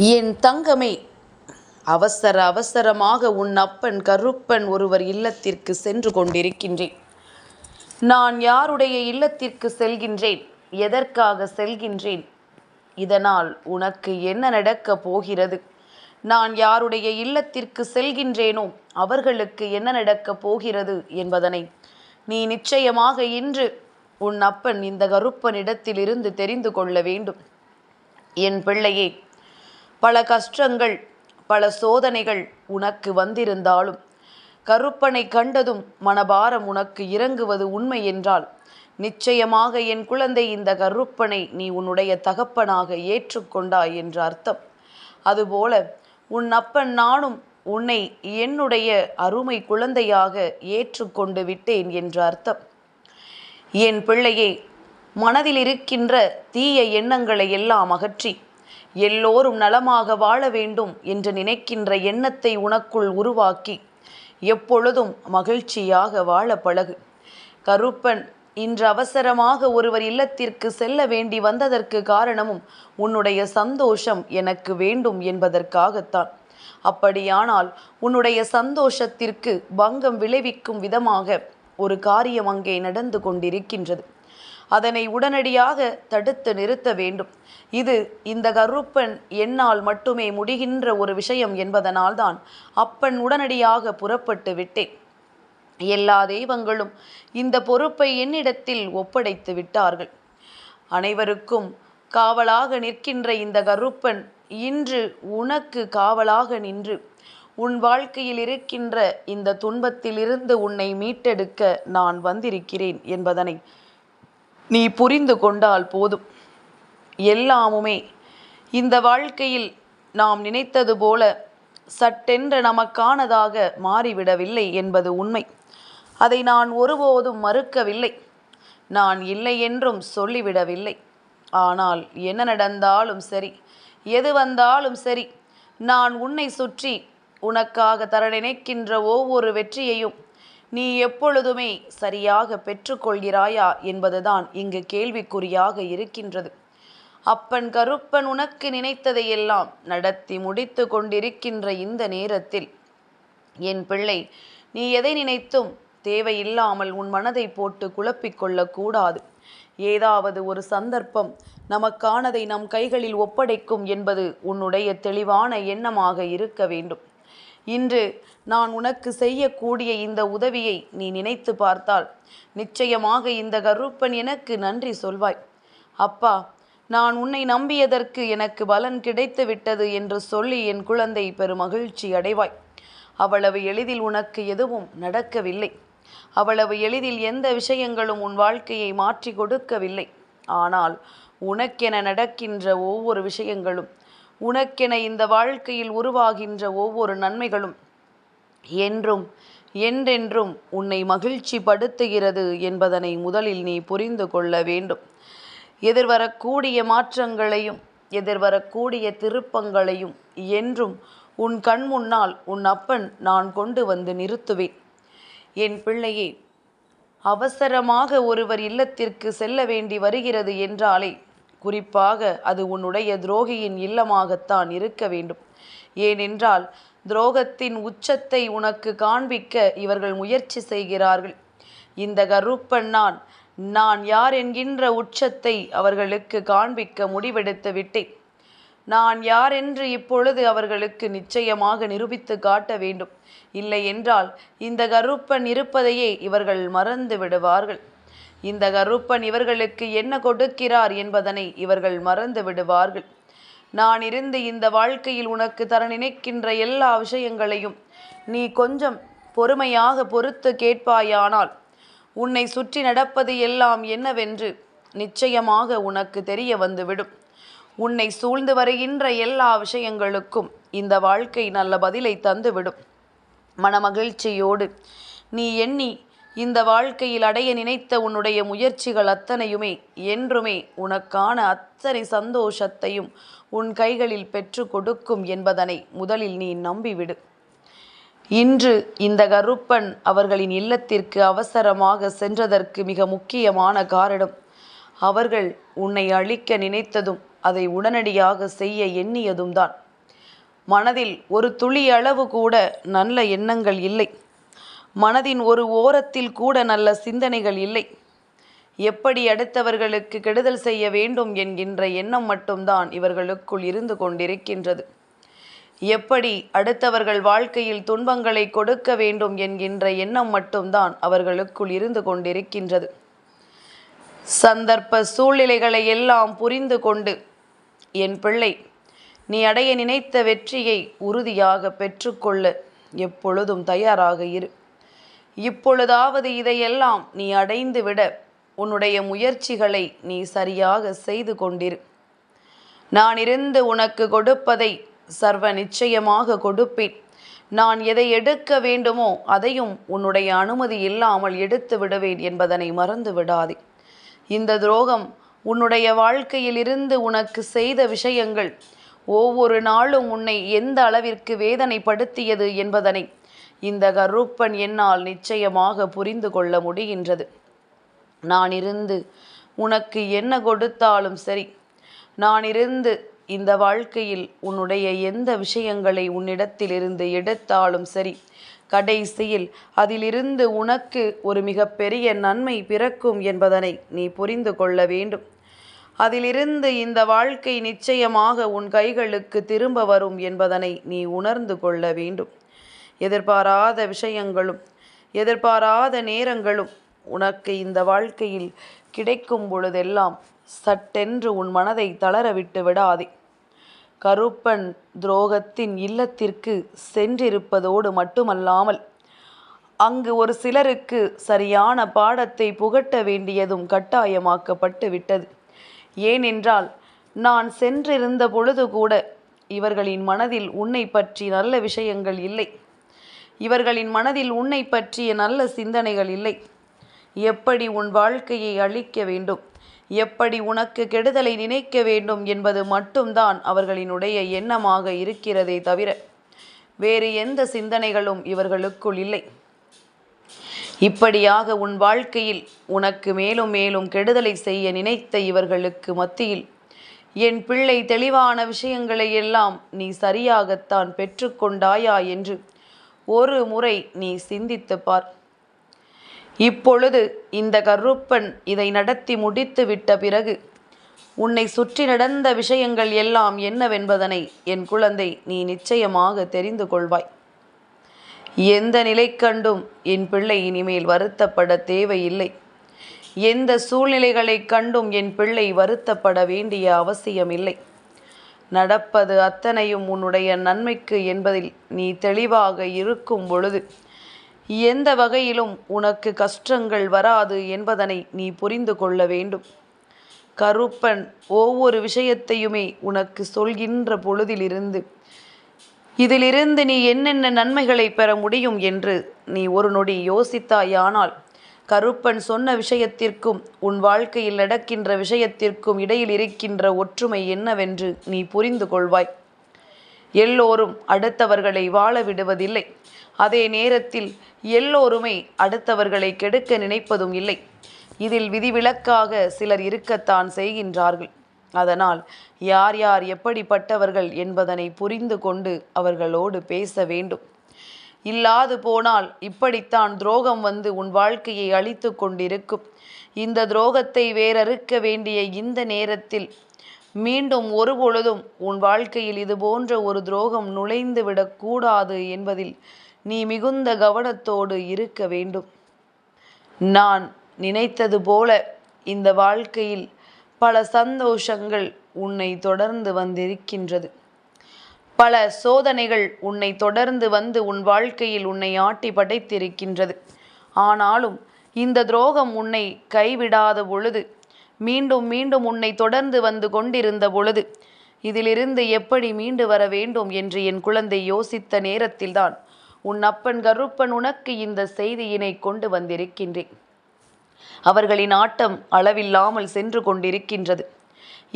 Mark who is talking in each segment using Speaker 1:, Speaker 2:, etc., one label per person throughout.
Speaker 1: என் தங்கமே, அவசர அவசரமாக உன் அப்பன் கருப்பன் ஒருவர் இல்லத்திற்கு சென்று கொண்டிருக்கின்றேன். நான் யாருடைய இல்லத்திற்கு செல்கின்றேன், எதற்காக செல்கின்றேன், இதனால் உனக்கு என்ன நடக்கப் போகிறது, நான் யாருடைய இல்லத்திற்கு செல்கின்றேனோ அவர்களுக்கு என்ன நடக்கப் போகிறது என்பதனை நீ நிச்சயமாக இன்று உன் அப்பன் இந்த கருப்பனிடத்திலிருந்து தெரிந்து கொள்ள வேண்டும். என் பிள்ளையே, பல கஷ்டங்கள், பல சோதனைகள் உனக்கு வந்திருந்தாலும் கருப்பனை கண்டதும் மனபாரம் உனக்கு இறங்குவது உண்மை என்றால் நிச்சயமாக என் குழந்தை, இந்த கருப்பனை நீ உன்னுடைய தகப்பனாக ஏற்றுக்கொண்டாய் என்ற அர்த்தம். அதுபோல உன் அப்பன் நானும் உன்னை என்னுடைய அருமை குழந்தையாக ஏற்றுக்கொண்டு விட்டேன் என்ற அர்த்தம். என் பிள்ளையே, மனதில் இருக்கின்ற தீய எண்ணங்களை எல்லாம் அகற்றி எல்லோரும் நலமாக வாழ வேண்டும் என்று நினைக்கின்ற எண்ணத்தை உனக்குள் உருவாக்கி எப்பொழுதும் மகிழ்ச்சியாக வாழ பழகு. கருப்பன் இன்று அவசரமாக ஒருவர் இல்லத்திற்கு செல்ல வேண்டி வந்ததற்கு காரணமும் உன்னுடைய சந்தோஷம் எனக்கு வேண்டும் என்பதற்காகத்தான். அப்படியானால் உன்னுடைய சந்தோஷத்திற்கு பங்கம் விளைவிக்கும் விதமாக ஒரு காரியம் அங்கே நடந்து கொண்டிருக்கின்றது. அதனை உடனடியாக தடுத்து நிறுத்த வேண்டும். இது இந்த கருப்பன் என்னால் மட்டுமே முடிகின்ற ஒரு விஷயம் என்பதனால்தான் அப்பன் உடனடியாக புறப்பட்டு விட்டேன். எல்லா தெய்வங்களும் இந்த பொறுப்பை என்னிடத்தில் ஒப்படைத்து விட்டார்கள். அனைவருக்கும் காவலாக நிற்கின்ற இந்த கருப்பன் இன்று உனக்கு காவலாக நின்று உன் வாழ்க்கையில் இருக்கின்ற இந்த துன்பத்திலிருந்து உன்னை மீட்டெடுக்க நான் வந்திருக்கிறேன் என்பதனை நீ புரிந்து கொண்டால் போதும். எல்லாமுமே இந்த வாழ்க்கையில் நாம் நினைத்தது போல சட்டென்று நமக்கானதாக மாறிவிடவில்லை என்பது உண்மை. அதை நான் ஒருபோதும் மறுக்கவில்லை, நான் இல்லை என்றும் சொல்லிவிடவில்லை. ஆனால் என்ன நடந்தாலும் சரி, எது வந்தாலும் சரி, நான் உன்னை சுற்றி உனக்காக தர நினைக்கின்ற ஒவ்வொரு வெற்றியையும் நீ எப்பொழுதுமே சரியாக பெற்றுக்கொள்கிறாயா என்பதுதான் இங்கு கேள்விக்குறியாக இருக்கின்றது. அப்பன் கருப்பன் உனக்கு நினைத்ததையெல்லாம் நடத்தி முடித்து கொண்டிருக்கின்ற இந்த நேரத்தில் என் பிள்ளை, நீ எதை நினைத்தும் தேவையில்லாமல் உன் மனதை போட்டு குழப்பிக்கொள்ளக்கூடாது. ஏதாவது ஒரு சந்தர்ப்பம் நமக்கானதை நம் கைகளில் ஒப்படைக்கும் என்பது உன்னுடைய தெளிவான எண்ணமாக இருக்க வேண்டும். இன்று நான் உனக்கு செய்யக்கூடிய இந்த உதவியை நீ நினைத்து பார்த்தால் நிச்சயமாக இந்த கருப்பன் எனக்கு நன்றி சொல்வாய். அப்பா, நான் உன்னை நம்பியதற்கு எனக்கு பலன் கிடைத்து விட்டது என்று சொல்லி என் குழந்தை பெருமகிழ்ச்சி அடைவாய். அவ்வளவு எளிதில் உனக்கு எதுவும் நடக்கவில்லை. அவ்வளவு எளிதில் எந்த விஷயங்களும் உன் வாழ்க்கையை மாற்றி கொடுக்கவில்லை. ஆனால் உனக்கென நடக்கின்ற ஒவ்வொரு விஷயங்களும், உனக்கென இந்த வாழ்க்கையில் உருவாகின்ற ஒவ்வொரு நன்மைகளும் என்றும் என்றென்றும் உன்னை மகிழ்ச்சி படுத்துகிறது என்பதனை முதலில் நீ புரிந்து கொள்ள வேண்டும். எதிர்வரக்கூடிய மாற்றங்களையும் எதிர்வரக்கூடிய திருப்பங்களையும் என்றும் உன் கண் முன்னால் உன் அப்பன் நான் கொண்டு வந்து நிறுத்துவேன். என் பிள்ளையே, அவசரமாக ஒருவர் இல்லத்திற்கு செல்ல வேண்டி வருகிறது என்றாலே குறிப்பாக அது உன்னுடைய துரோகியின் இல்லமாகத்தான் இருக்க வேண்டும். ஏனென்றால் துரோகத்தின் உச்சத்தை உனக்கு காண்பிக்க இவர்கள் முயற்சி செய்கிறார்கள். இந்த கருப்பன் நான் யார் என்கின்ற உச்சத்தை அவர்களுக்கு காண்பிக்க முடிவெடுத்து விட்டேன். நான் யார் என்று இப்பொழுது அவர்களுக்கு நிச்சயமாக நிரூபித்து காட்ட வேண்டும். இல்லை என்றால் இந்த கருப்பன் இருப்பதையே இவர்கள் மறந்து விடுவார்கள். இந்த கருப்பன் இவர்களுக்கு என்ன கொடுக்கிறார் என்பதனை இவர்கள் மறந்து விடுவார்கள். நான் இருந்து இந்த வாழ்க்கையில் உனக்கு தர நினைக்கின்ற எல்லா விஷயங்களையும் நீ கொஞ்சம் பொறுமையாக பொறுத்து கேட்பாயானால் உன்னை சுற்றி நடப்பது எல்லாம் என்னவென்று நிச்சயமாக உனக்கு தெரிய வந்துவிடும். உன்னை சூழ்ந்து வருகின்ற எல்லா விஷயங்களுக்கும் இந்த வாழ்க்கை நல்ல பதிலை தந்துவிடும். மனமகிழ்ச்சியோடு நீ எண்ணி இந்த வாழ்க்கையில் அடைய நினைத்த உன்னுடைய முயற்சிகள் அத்தனையுமே என்றுமே உனக்கான அத்தனை சந்தோஷத்தையும் உன் கைகளில் பெற்று கொடுக்கும் என்பதனை முதலில் நீ நம்பிவிடு. இன்று இந்த கருப்பன் அவர்களின் இல்லத்திற்கு அவசரமாக சென்றதற்கு மிக முக்கியமான காரணம், அவர்கள் உன்னை அழிக்க நினைத்ததும் அதை உடனடியாக செய்ய எண்ணியதும் தான். மனதில் ஒரு துளி அளவு கூட நல்ல எண்ணங்கள் இல்லை. மனதின் ஒரு ஓரத்தில் கூட நல்ல சிந்தனைகள் இல்லை. எப்படி அடுத்தவர்களுக்கு கெடுதல் செய்ய வேண்டும் என்கின்ற எண்ணம் மட்டும்தான் இவர்களுக்குள் இருந்து கொண்டிருக்கின்றது. எப்படி அடுத்தவர்கள் வாழ்க்கையில் துன்பங்களை கொடுக்க வேண்டும் என்கின்ற எண்ணம் மட்டும்தான் அவர்களுக்குள் இருந்து கொண்டிருக்கின்றது. சந்தர்ப்ப சூழ்நிலைகளை எல்லாம் புரிந்து கொண்டு, என் பிள்ளை, நீ அடைய நினைத்த வெற்றியை உறுதியாக பெற்றுக்கொள்ள எப்பொழுதும் தயாராக இரு. இப்பொழுதாவது இதையெல்லாம் நீ அடைந்து விட உன்னுடைய முயற்சிகளை நீ சரியாக செய்து கொண்டிரு. நான் இருந்து உனக்கு கொடுப்பதை சர்வ நிச்சயமாக கொடுப்பேன். நான் எதை எடுக்க வேண்டுமோ அதையும் உன்னுடைய அனுமதி இல்லாமல் எடுத்து விடுவேன் என்பதனை மறந்து விடாதே. இந்த துரோகம் உன்னுடைய வாழ்க்கையில் இருந்து உனக்கு செய்த விஷயங்கள் ஒவ்வொரு நாளும் உன்னை எந்த அளவிற்கு வேதனைப்படுத்தியது என்பதனை இந்த கருப்பன் என்னால் நிச்சயமாக புரிந்து கொள்ள முடிகின்றது. நான் இருந்து உனக்கு என்ன கொடுத்தாலும் சரி, நான் இருந்து இந்த வாழ்க்கையில் உன்னுடைய எந்த விஷயங்களை உன்னிடத்திலிருந்து எடுத்தாலும் சரி, கடைசியில் அதிலிருந்து உனக்கு ஒரு மிகப்பெரிய நன்மை பிறக்கும் என்பதனை நீ புரிந்து கொள்ள வேண்டும். அதிலிருந்து இந்த வாழ்க்கை நிச்சயமாக உன் கைகளுக்கு திரும்ப வரும் என்பதனை நீ உணர்ந்து கொள்ள வேண்டும். எதிர்பாராத விஷயங்களும் எதிர்பாராத நேரங்களும் உனக்கு இந்த வாழ்க்கையில் கிடைக்கும் பொழுதெல்லாம் சட்டென்று உன் மனதை தளரவிட்டு விடாதே. கருப்பன் துரோகத்தின் இல்லத்திற்கு சென்றிருப்பதோடு மட்டுமல்லாமல் அங்கு ஒரு சிலருக்கு சரியான பாடத்தை புகட்ட வேண்டியதும் கட்டாயமாக்கப்பட்டு விட்டது. ஏனென்றால் நான் சென்றிருந்த பொழுது கூட இவர்களின் மனதில் உன்னை பற்றி நல்ல விஷயங்கள் இல்லை. இவர்களின் மனதில் உன்னை பற்றிய நல்ல சிந்தனைகள் இல்லை. எப்படி உன் வாழ்க்கையை அழிக்க வேண்டும், எப்படி உனக்கு கெடுதலை நினைக்க வேண்டும் என்பது மட்டும்தான் அவர்களினுடைய எண்ணமாக இருக்கிறதே தவிர வேறு எந்த சிந்தனைகளும் இவர்களுக்குள் இல்லை. இப்படியாக உன் வாழ்க்கையில் உனக்கு மேலும் மேலும் கெடுதலை செய்ய நினைத்த இவர்களுக்கு மத்தியில் என் பிள்ளை, தெளிவான விஷயங்களை எல்லாம் நீ சரியாகத்தான் பெற்றுக்கொண்டாயா என்று ஒரு முறை நீ சிந்தித்து பார். இப்பொழுது இந்த கருப்பன் இதை நடத்தி முடித்து விட்ட பிறகு உன்னை சுற்றி நடந்த விஷயங்கள் எல்லாம் என்னவென்பதனை என் குழந்தை நீ நிச்சயமாக தெரிந்து கொள்வாய். எந்த நிலை கண்டும் என் பிள்ளை இனிமேல் வருத்தப்பட தேவையில்லை. எந்த சூழ்நிலைகளை கண்டும் என் பிள்ளை வருத்தப்பட வேண்டிய அவசியமில்லை. நடப்பது அத்தனையும் உன்னுடைய நன்மைக்கு என்பதில் நீ தெளிவாக இருக்கும் பொழுது எந்த வகையிலும் உனக்கு கஷ்டங்கள் வராது என்பதனை நீ புரிந்து கொள்ள வேண்டும். கருப்பன் ஒவ்வொரு விஷயத்தையுமே உனக்கு சொல்கின்ற பொழுதிலிருந்து இதிலிருந்து நீ என்னென்ன நன்மைகளை பெற முடியும் என்று நீ ஒரு நொடி யோசித்தாயானால் கருப்பன் சொன்ன விஷயத்திற்கும் உன் வாழ்க்கையில் நடக்கின்ற விஷயத்திற்கும் இடையில் இருக்கின்ற ஒற்றுமை என்னவென்று நீ புரிந்து கொள்வாய். எல்லோரும் அடுத்தவர்களை வாழ விடுவதில்லை. அதே நேரத்தில் எல்லோருமே அடுத்தவர்களை கெடுக்க நினைப்பதும் இல்லை. இதில் விதிவிலக்காக சிலர் இருக்கத்தான் செய்கின்றார்கள். அதனால் யார் யார் எப்படிப்பட்டவர்கள் என்பதனை புரிந்து கொண்டு அவர்களோடு பேச வேண்டும். இல்லாது போனால் இப்படித்தான் துரோகம் வந்து உன் வாழ்க்கையை அழித்து கொண்டிருக்கும். இந்த துரோகத்தை வேறறுக்க வேண்டிய இந்த நேரத்தில் மீண்டும் ஒரு பொழுதும் உன் வாழ்க்கையில் இது போன்ற ஒரு துரோகம் நுழைந்து விடக்கூடாது என்பதில் நீ மிகுந்த கவனத்தோடு இருக்க வேண்டும். நான் நினைத்தது போல இந்த வாழ்க்கையில் பல சந்தோஷங்கள் உன்னை தொடர்ந்து வந்திருக்கின்றது. பல சோதனைகள் உன்னை தொடர்ந்து வந்து உன் வாழ்க்கையில் உன்னை ஆட்டி படைத்திருக்கின்றது. ஆனாலும் இந்த துரோகம் உன்னை கைவிடாத பொழுது, மீண்டும் மீண்டும் உன்னை தொடர்ந்து வந்து கொண்டிருந்த பொழுது இதிலிருந்து எப்படி மீண்டு வர வேண்டும் என்று என் குழந்தை யோசித்த நேரத்தில்தான் உன் அப்பன் கருப்பன் உனக்கு இந்த செய்தியினை கொண்டு வந்திருக்கின்றேன். அவர்களின் ஆட்டம் அளவில்லாமல் சென்று கொண்டிருக்கின்றது.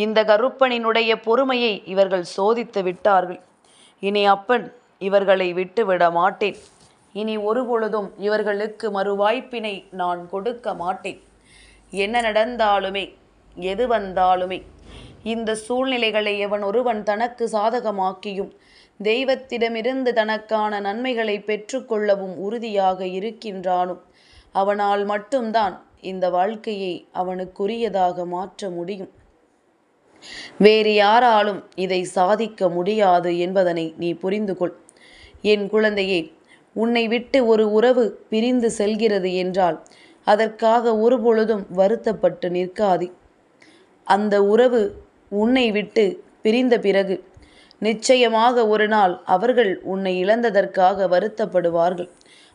Speaker 1: இந்த கருப்பனினுடைய பொறுமையை இவர்கள் சோதித்து விட்டார்கள். இனி அப்பன் இவர்களை விட்டுவிட மாட்டேன். இனி ஒரு பொழுதும் இவர்களுக்கு மறுவாய்ப்பினை நான் கொடுக்க மாட்டேன். என்ன நடந்தாலுமே, எது வந்தாலுமே, இந்த சூழ்நிலைகளை எவன் ஒருவன் தனக்கு சாதகமாக்கியும் தெய்வத்திடமிருந்து தனக்கான நன்மைகளை பெற்றுக்கொள்ளவும் உறுதியாக இருக்கின்றானோ அவனால் மட்டும்தான் இந்த வாழ்க்கையை அவனுக்குரியதாக மாற்ற முடியும். வேறு யாராலும் இதை சாதிக்க முடியாது என்பதனை நீ புரிந்து கொள். என் குழந்தையே, உன்னை விட்டு ஒரு உறவு பிரிந்து செல்கிறது என்றால் அதற்காக ஒருபொழுதும் வருத்தப்பட்டு நிற்காதே. அந்த உறவு உன்னை விட்டு பிரிந்த பிறகு நிச்சயமாக ஒரு நாள் அவர்கள் உன்னை இழந்ததற்காக வருத்தப்படுவார்கள்.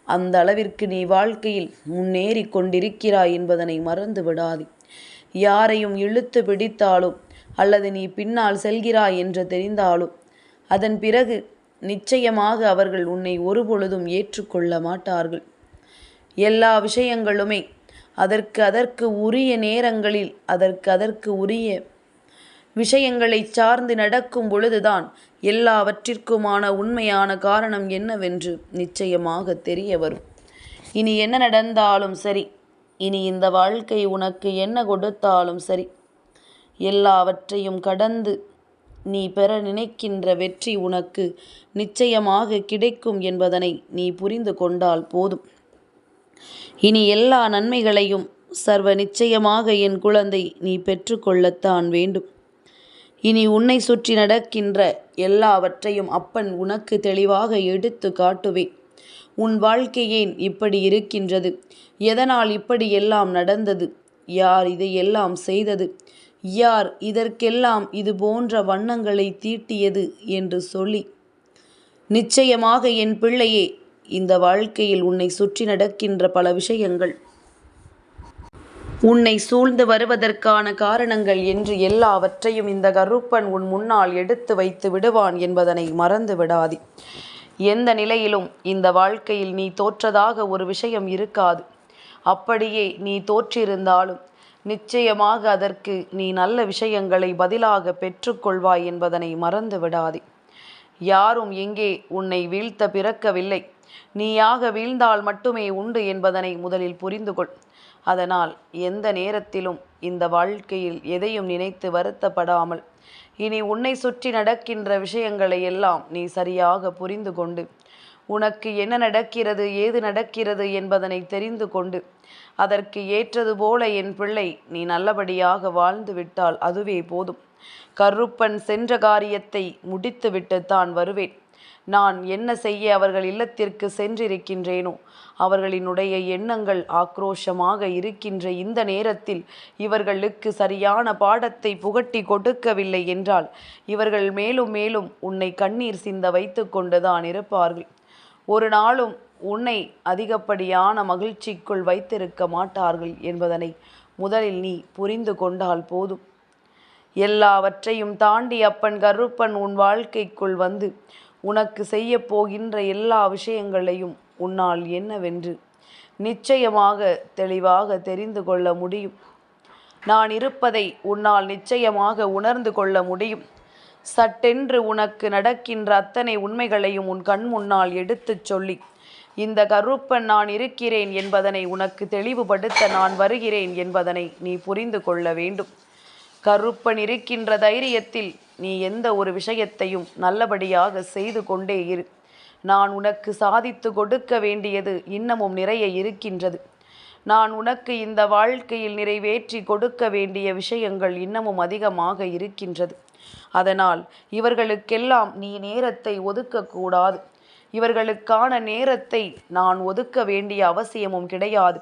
Speaker 1: அந்த அளவிற்கு நீ வாழ்க்கையில் முன்னேறி கொண்டிருக்கிறாய் என்பதனை மறந்து விடாதே. யாரையும் இழுத்து பிடித்தாலும் அல்லது நீ பின்னால் செல்கிறாய் என்று தெரிந்தாலும் அதன் பிறகு நிச்சயமாக அவர்கள் உன்னை ஒருபொழுதும் ஏற்றுக்கொள்ள மாட்டார்கள். எல்லா விஷயங்களுமே அதற்கு உரிய நேரங்களில் அதற்கு உரிய விஷயங்களை சார்ந்து நடக்கும் பொழுதுதான் எல்லாவற்றிற்குமான உண்மையான காரணம் என்னவென்று நிச்சயமாக தெரிய வரும். இனி என்ன நடந்தாலும் சரி, இனி இந்த வாழ்க்கை உனக்கு என்ன கொடுத்தாலும் சரி, எல்லாவற்றையும் கடந்து நீ பெற நினைக்கின்ற வெற்றி உனக்கு நிச்சயமாக கிடைக்கும் என்பதனை நீ புரிந்து கொண்டால் போதும். இனி எல்லா நன்மைகளையும் சர்வ நிச்சயமாக என் குழந்தை நீ பெற்றுக்கொள்ளத்தான் வேண்டும். இனி உன்னை சுற்றி நடக்கின்ற எல்லாவற்றையும் அப்பன் உனக்கு தெளிவாக எடுத்து காட்டுவேன். உன் வாழ்க்கை ஏன் இப்படி இருக்கின்றது, எதனால் இப்படி எல்லாம் நடந்தது, யார் இதையெல்லாம் செய்தது, யார் இதற்கெல்லாம் இது போன்ற வண்ணங்களை தீட்டியது என்று சொல்லி நிச்சயமாக என் பிள்ளையே, இந்த வாழ்க்கையில் உன்னை சுற்றி நடக்கின்ற பல விஷயங்கள் உன்னை சூழ்ந்து வருவதற்கான காரணங்கள் என்று எல்லாவற்றையும் இந்த கருப்பன் உன் முன்னால் எடுத்து வைத்து விடுவான் என்பதனை மறந்து விடாதே. எந்த நிலையிலும் இந்த வாழ்க்கையில் நீ தோற்றதாக ஒரு விஷயம் இருக்காது. அப்படியே நீ தோற்றிருந்தாலும் நிச்சயமாக அதற்கு நீ நல்ல விஷயங்களை பதிலாக பெற்றுக்கொள்வாய் என்பதனை மறந்து விடாதே. யாரும் எங்கே உன்னை வீழ்த்த பிறக்கவில்லை, நீயாக வீழ்ந்தால் மட்டுமே உண்டு என்பதனை முதலில் புரிந்து கொள். அதனால் எந்த நேரத்திலும் இந்த வாழ்க்கையில் எதையும் நினைத்து வருத்தப்படாமல் இனி உன்னை சுற்றி நடக்கின்ற விஷயங்களை எல்லாம் நீ சரியாக புரிந்து கொண்டு உனக்கு என்ன நடக்கிறது, ஏது நடக்கிறது என்பதனை தெரிந்து கொண்டு அதற்கு ஏற்றது போல என் பிள்ளை நீ நல்லபடியாக வாழ்ந்து விட்டால் அதுவே போதும். கருப்பன் சென்ற காரியத்தை முடித்துவிட்டுத்தான் வருவேன். நான் என்ன செய்ய அவர்கள் இல்லத்திற்கு சென்றிருக்கின்றேனோ அவர்களினுடைய எண்ணங்கள் ஆக்ரோஷமாக இருக்கின்ற இந்த நேரத்தில் இவர்களுக்கு சரியான பாடத்தை புகட்டி கொடுக்கவில்லை என்றால் இவர்கள் மேலும் மேலும் உன்னை கண்ணீர் சிந்த வைத்து கொண்டுதான் இருப்பார்கள். ஒரு நாளும் உன்னை அதிகப்படியான மகிழ்ச்சிக்குள் வைத்திருக்க மாட்டார்கள் என்பதனை முதலில் நீ புரிந்து கொண்டால் போதும். எல்லாவற்றையும் தாண்டி அப்பன் கருப்பன் உன் வாழ்க்கைக்குள் வந்து உனக்கு செய்ய போகின்ற எல்லா விஷயங்களையும் உன்னால் என்னவென்று நிச்சயமாக தெளிவாக தெரிந்து கொள்ள முடியும். நான் இருப்பதை உன்னால் நிச்சயமாக உணர்ந்து கொள்ள முடியும். சட்டென்று உனக்கு நடக்கின்ற அத்தனை உண்மைகளையும் உன் கண் முன்னால் எடுத்துச் சொல்லி இந்த கருப்பன் நான் இருக்கிறேன் என்பதனை உனக்கு தெளிவுபடுத்த நான் வருகிறேன் என்பதனை நீ புரிந்து கொள்ள வேண்டும். கருப்பன் இருக்கின்ற தைரியத்தில் நீ எந்த ஒரு விஷயத்தையும் நல்லபடியாக செய்து கொண்டே இரு. நான் உனக்கு சாதித்து கொடுக்க வேண்டியது இன்னமும் நிறைய இருக்கின்றது. நான் உனக்கு இந்த வாழ்க்கையில் நிறைவேற்றி கொடுக்க வேண்டிய விஷயங்கள் இன்னமும் அதிகமாக இருக்கின்றது. அதனால் இவர்களுக்கெல்லாம் நீ நேரத்தை ஒதுக்கக்கூடாது. இவர்களுக்கான நேரத்தை நான் ஒதுக்க வேண்டிய அவசியமும் கிடையாது.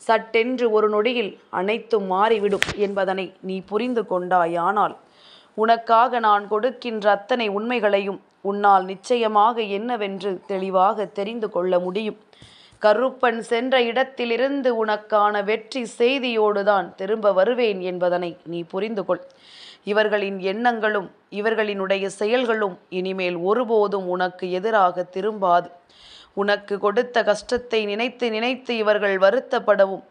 Speaker 1: சட்டென்று ஒரு நொடியில் அனைத்தும் மாறிவிடும் என்பதனை நீ புரிந்து கொண்டாயானால் உனக்காக நான் கொடுக்கின்ற அத்தனை உண்மைகளையும் உன்னால் நிச்சயமாக என்னவென்று தெளிவாக தெரிந்து கொள்ள முடியும். கருப்பன் சென்ற இடத்திலிருந்து உனக்கான வெற்றி செய்தியோடுதான் திரும்ப வருவேன் என்பதனை நீ புரிந்து கொள். இவர்களின் எண்ணங்களும் இவர்களினுடைய செயல்களும் இனிமேல் ஒருபோதும் உனக்கு எதிராக திரும்பாது. உனக்கு கொடுத்த கஷ்டத்தை நினைத்து நினைத்து இவர்கள் வருத்தப்படவும்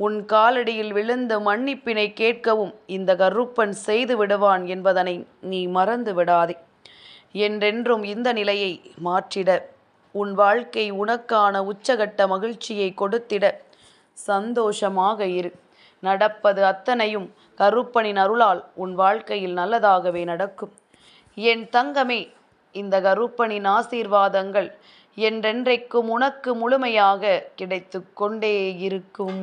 Speaker 1: உன் காலடியில் விழுந்து மன்னிப்பினை கேட்கவும் இந்த கருப்பன் செய்து விடுவான் என்பதனை நீ மறந்து விடாதே. என்றென்றும் இந்த நிலையை மாற்றிட உன் வாழ்க்கை உனக்கான உச்சகட்ட மகிழ்ச்சியை கொடுத்திட சந்தோஷமாக இரு. நடப்பது அத்தனையும் கருப்பனின் அருளால் உன் வாழ்க்கையில் நல்லதாகவே நடக்கும். என் தங்கமே, இந்த கருப்பனின் ஆசீர்வாதங்கள் என்றென்றைக்கும் உனக்கு முழுமையாக கிடைத்து கொண்டே இருக்கும்.